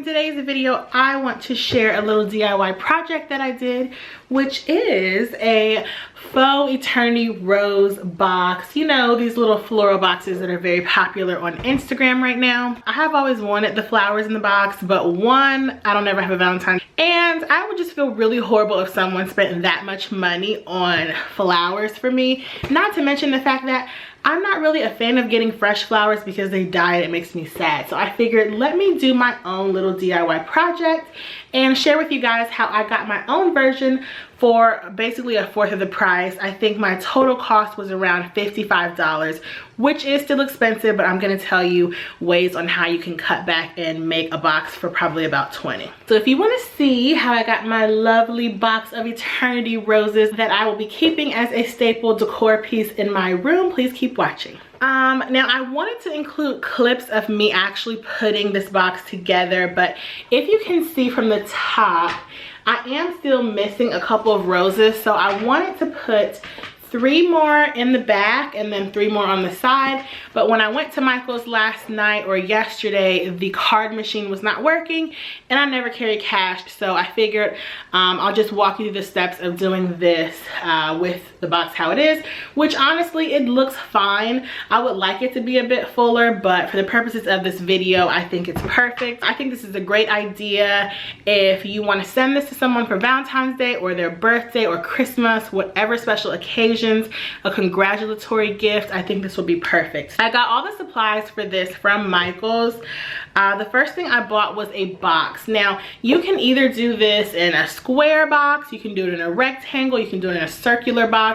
in today's video, I want to share a little DIY project that I did, which is a faux eternity rose box. You know, these little floral boxes that are very popular on Instagram right now. I have always wanted the flowers in the box, but one, I don't ever have a Valentine, and I would just feel really horrible if someone spent that much money on flowers for me. Not to mention the fact that I'm not really a fan of getting fresh flowers because they die and it makes me sad. So I figured, let me do my own little DIY project and share with you guys how I got my own version for basically a fourth of the price. I think my total cost was around $55, which is still expensive, but I'm gonna tell you ways on how you can cut back and make a box for probably about 20. So if you wanna see how I got my lovely box of eternity roses that I will be keeping as a staple decor piece in my room, please keep watching. Now I wanted to include clips of me actually putting this box together, but if you can see from the top, I am still missing a couple of roses, so I wanted to put 3 more in the back and then 3 more on the side. But when I went to Michael's last night or yesterday, the card machine was not working and I never carry cash, so I figured I'll just walk you through the steps of doing this with the box how it is, which honestly it looks fine. I would like it to be a bit fuller, but for the purposes of this video, I think it's perfect. I think this is a great idea if you want to send this to someone for Valentine's Day or their birthday or Christmas, whatever special occasion, a congratulatory gift. I think this will be perfect. I got all the supplies for this from Michael's. The first thing I bought was a box. Now you can either do this in a square box, you can do it in a rectangle, you can do it in a circular box,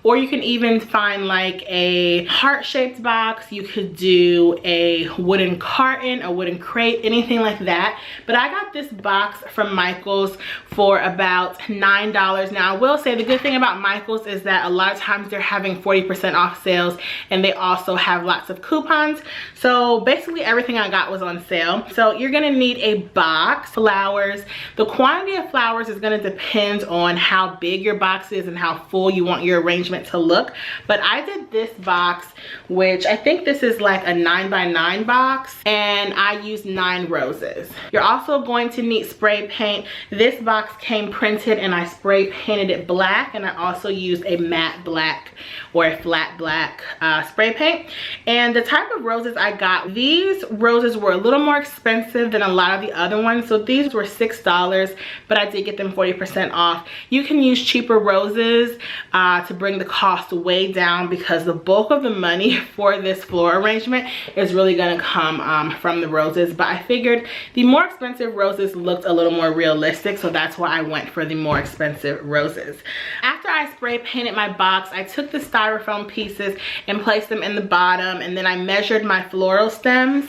or you can even find like a heart-shaped box. You could do a wooden carton, a wooden crate, anything like that. But I got this box from Michael's for about $9. Now I will say the good thing about Michael's is that a lot of times they're having 40% off sales, and they also have lots of coupons. So basically everything I got was on sale. So you're gonna need a box, flowers. The quantity of flowers is gonna depend on how big your box is and how full you want your arrangement to look. But I did this box, which I think this is like a 9x9 box, and I used 9 roses. You're also going to need spray paint. This box came printed and I spray painted it black, and I also used a matte black or a flat black spray paint. And the type of roses I got, these roses were a little more expensive than a lot of the other ones. So these were $6, but I did get them 40% off. You can use cheaper roses to bring the cost way down, because the bulk of the money for this floral arrangement is really gonna come from the roses. But I figured the more expensive roses looked a little more realistic, so that's why I went for the more expensive roses. After I spray painted my box, I took the styrofoam pieces and placed them in the bottom, and then I measured my floral stems.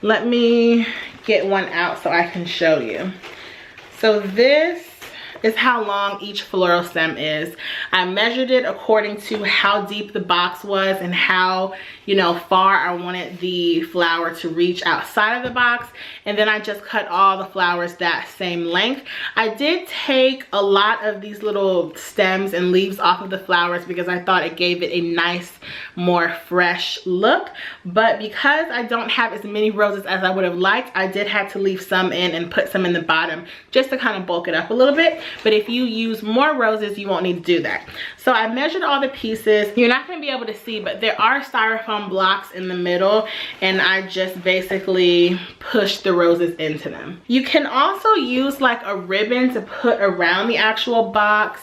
Let me get one out so I can show you. So this is how long each floral stem is. I measured it according to how deep the box was and how, you know, far I wanted the flower to reach outside of the box, and then I just cut all the flowers that same length. I did take a lot of these little stems and leaves off of the flowers because I thought it gave it a nice, more fresh look, but because I don't have as many roses as I would have liked, I did have to leave some in and put some in the bottom just to kind of bulk it up a little bit. But if you use more roses, you won't need to do that. So I measured all the pieces. You're not going to be able to see, but there are styrofoam blocks in the middle, and I just basically pushed the roses into them. You can also use like a ribbon to put around the actual box.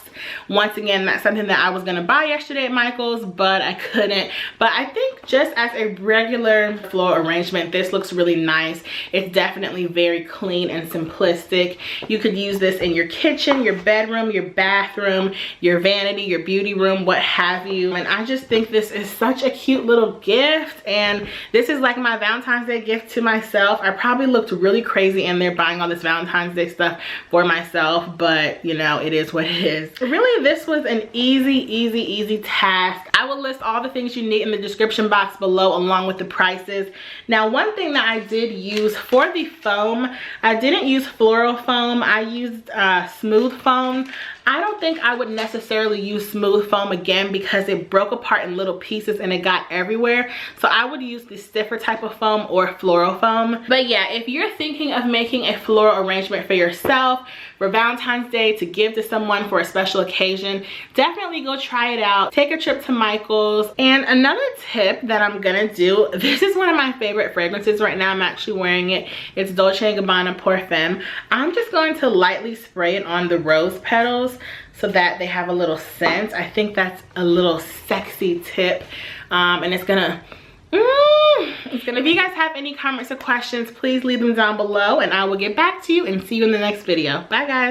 Once again, that's something that I was going to buy yesterday at Michael's, but I couldn't. But I think just as a regular floral arrangement, this looks really nice. It's definitely very clean and simplistic. You could use this in your kitchen, your bedroom, your bathroom, your vanity, your beauty room, what have you. And I just think this is such a cute little gift, and this is like my Valentine's Day gift to myself. I probably looked really crazy in there buying all this Valentine's Day stuff for myself, but you know, it is what it is. Really, this was an easy task. I will list all the things you need in the description box below along with the prices. Now, one thing that I did use for the foam, I didn't use floral foam, I used smooth foam. I don't think I would necessarily use smooth foam again because it broke apart in little pieces and it got everywhere. So I would use the stiffer type of foam or floral foam. But yeah, if you're thinking of making a floral arrangement for yourself for Valentine's Day to give to someone for a special occasion, definitely go try it out. Take a trip to Michael's. And another tip that I'm gonna do, this is one of my favorite fragrances right now. I'm actually wearing it. It's Dolce & Gabbana Pour Femme. I'm just going to lightly spray it on the rose petals so that they have a little scent. I think that's a little sexy tip. And it's gonna, if you guys have any comments or questions, please leave them down below and I will get back to you and see you in the next video. Bye guys.